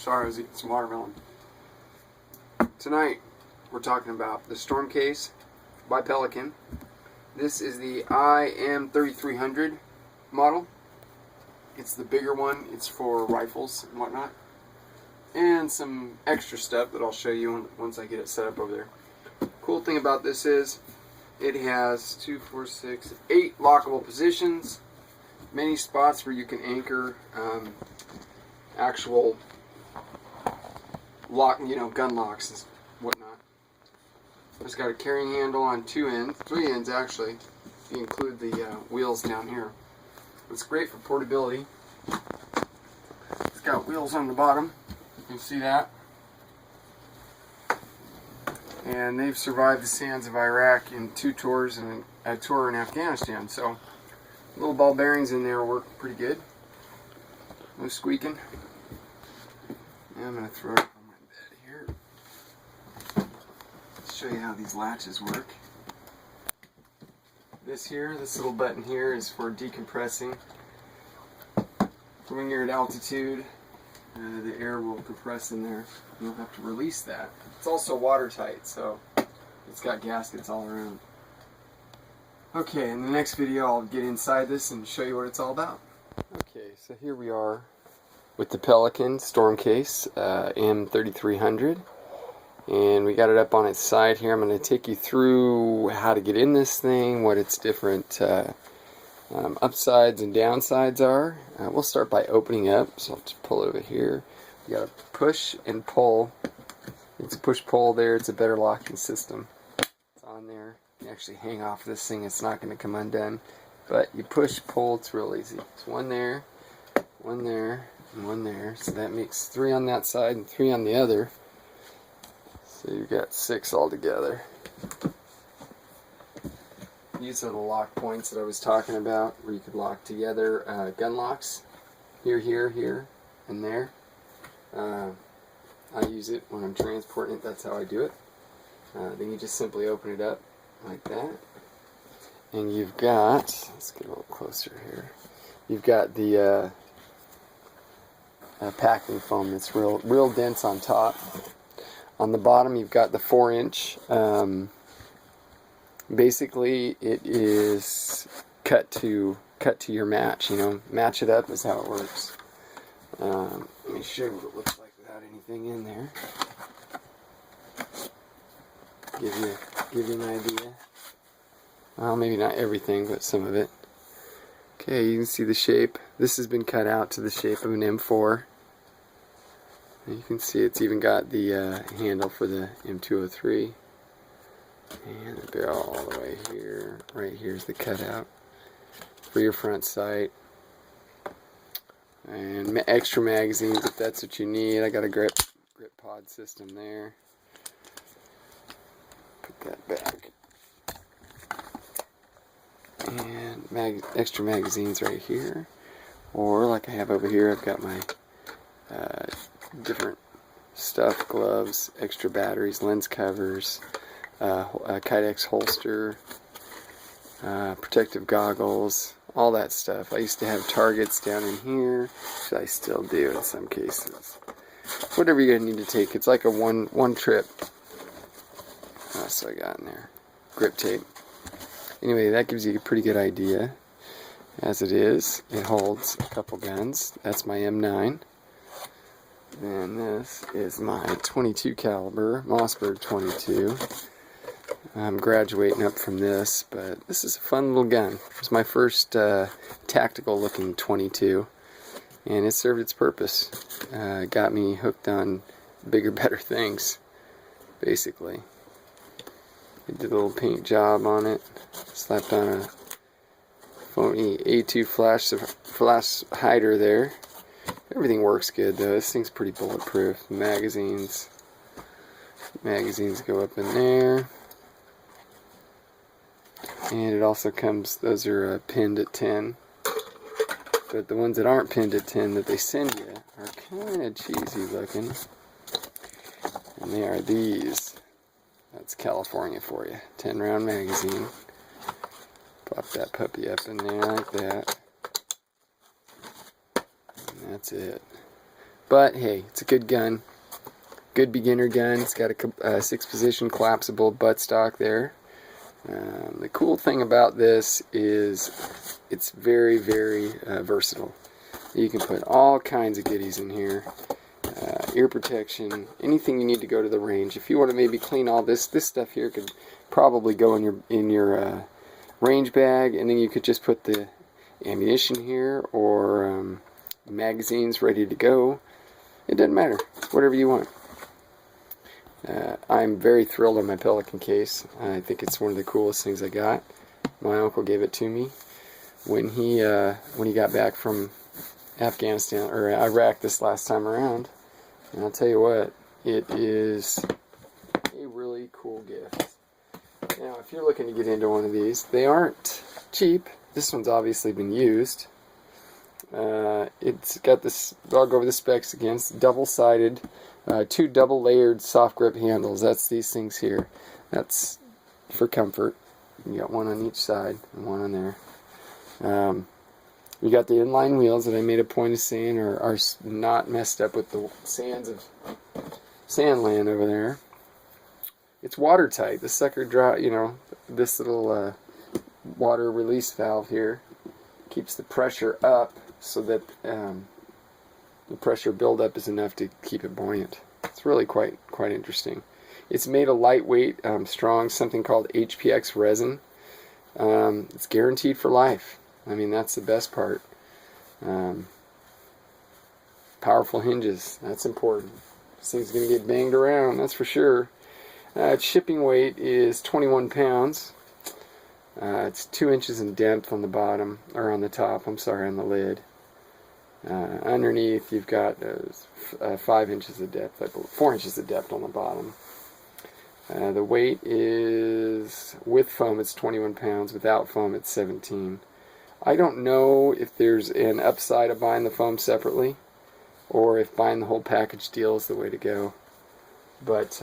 Sorry, I was eating some watermelon. Tonight, we're talking about the Storm Case by Pelican. This is the IM3300 model. It's the bigger one. It's for rifles and whatnot. And some extra stuff that I'll show you once I get it set up over there. Cool thing about this is it has 2, 4, 6, 8 lockable positions. Many spots where you can anchor actual lock, gun locks and whatnot. It's got a carrying handle on 2 ends, 3 ends actually, if you include the wheels down here. It's great for portability. It's got wheels on the bottom, you can see that. And they've survived the sands of Iraq in 2 tours and a tour in Afghanistan, so little ball bearings in there work pretty good. No squeaking. And I'm going to throw it on my bed here. Show you how these latches work. This little button here is for decompressing. When you're at altitude, the air will compress in there. You'll have to release that. It's also watertight, so it's got gaskets all around. Okay, in the next video I'll get inside this and show you what it's all about. Okay, so here we are with the Pelican Storm Case M3300, and we got it up on its side here. I'm going to take you through how to get in this thing, what its different upsides and downsides are. We'll start by opening up, so I'll just pull over here. You got to push and pull. It's a push-pull there. It's a better locking system. It's on there. You actually hang off this thing, it's not going to come undone. But you push, pull, it's real easy. It's one there, and one there. So that makes 3 on that side and 3 on the other. So you've got 6 altogether. These are the lock points that I was talking about, where you could lock together gun locks. Here, here, here, and there. I use it when I'm transporting it, that's how I do it. Then you just simply open it up like that. And you've got, let's get a little closer here. You've got the packing foam that's real dense on top. On the bottom you've got the 4-inch. Basically it is cut to your match. Match it up is how it works. Let me show you what it looks like without anything in there. Give you an idea. Well, maybe not everything, but some of it. Okay, you can see the shape. This has been cut out to the shape of an M4. And you can see it's even got the handle for the M203. And the barrel all the way here. Right here's the cutout for your front sight. And extra magazines if that's what you need. I got a grip pod system there. Put that back. And extra magazines right here. Or like I have over here, I've got my different stuff, gloves, extra batteries, lens covers, a Kydex holster, protective goggles, all that stuff. I used to have targets down in here, which I still do in some cases. Whatever you're going to need to take. It's like a one trip. So I got in there. Grip tape. Anyway, that gives you a pretty good idea. As it is, it holds a couple guns. That's my M9. And this is my 22 caliber Mossberg 22. I'm graduating up from this, but this is a fun little gun. It was my first tactical looking 22, and it served its purpose. Got me hooked on bigger, better things, basically. I did a little paint job on it, slapped on a phony A2 flash hider there. Everything works good though. This thing's pretty bulletproof. Magazines go up in there. And it also comes, those are pinned at 10. But the ones that aren't pinned at 10 that they send you are kind of cheesy looking. And they are these. That's California for you. 10 round magazine. Pop that puppy up in there like that. And that's it. But hey, it's a good gun. Good beginner gun. It's got a 6-position collapsible buttstock there. The cool thing about this is it's very, very versatile. You can put all kinds of goodies in here. Ear protection, anything you need to go to the range. If you want to maybe clean all this stuff here could probably go in your range bag, and then you could just put the ammunition here or magazines ready to go. It doesn't matter. It's whatever you want. I'm very thrilled on my Pelican case. I think it's one of the coolest things I got. My uncle gave it to me when he got back from Afghanistan or Iraq this last time around. And I'll tell you what, it is a really cool gift. Now, if you're looking to get into one of these, they aren't cheap. This one's obviously been used. It's got this, I'll go over the specs again. It's double-sided, 2 double-layered soft grip handles. That's these things here. That's for comfort. You got one on each side and one on there. You got the inline wheels that I made a point of saying are not messed up with the sands of Sandland over there. It's watertight. The sucker dry, you know, this little water release valve here keeps the pressure up so that the pressure buildup is enough to keep it buoyant. It's really quite interesting. It's made of lightweight, strong, something called HPX resin. It's guaranteed for life. I mean, that's the best part. Powerful hinges, that's important. This thing's going to get banged around, that's for sure. Its shipping weight is 21 pounds. It's 2 inches in depth on the bottom, or on the top, I'm sorry, on the lid. Underneath, you've got 5 inches of depth, I believe, 4 inches of depth on the bottom. The weight is, with foam, it's 21 pounds. Without foam, it's 17. I don't know if there's an upside of buying the foam separately, or if buying the whole package deal is the way to go. But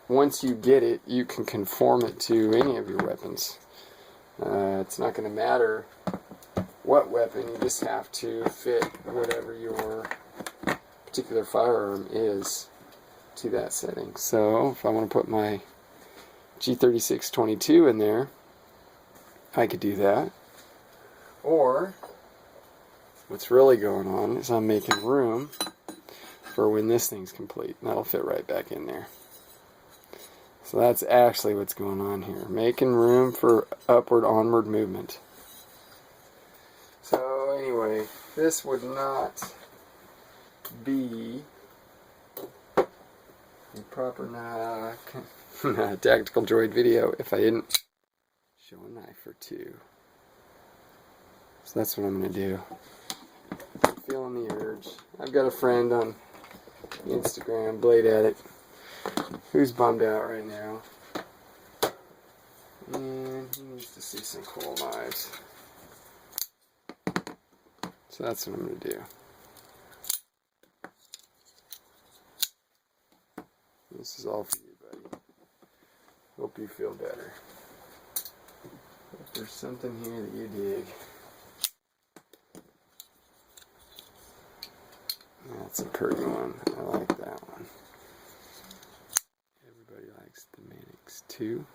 once you get it, you can conform it to any of your weapons. It's not going to matter what weapon, you just have to fit whatever your particular firearm is to that setting. So if I want to put my G36-22 in there, I could do that. Or what's really going on is I'm making room for when this thing's complete. And that'll fit right back in there. So that's actually what's going on here. Making room for upward, onward movement. So anyway, this would not be a proper tactical droid video if I didn't show a knife or two. So that's what I'm going to do. I'm feeling the urge. I've got a friend on Instagram, Blade Addict, who's bummed out right now. And he needs to see some cool knives. So that's what I'm going to do. This is all for you, buddy. Hope you feel better. If there's something here that you dig. That's a pretty one. I like that one. Everybody likes the Manix too.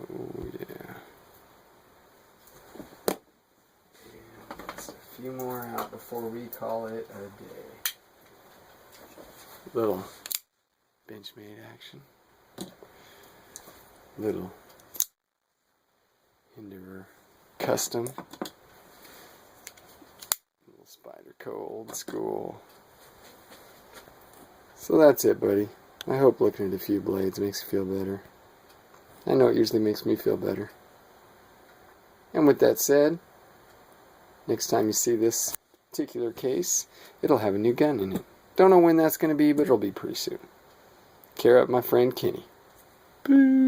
Oh yeah. And just a few more out before we call it a day. Little Benchmade action. Little Hinderer custom. Spyderco old school. So that's it, buddy. I hope looking at a few blades makes you feel better. I know it usually makes me feel better. And with that said, next time you see this particular case, it'll have a new gun in it. Don't know when that's going to be, but it'll be pretty soon. Care up, my friend Kenny. Boo!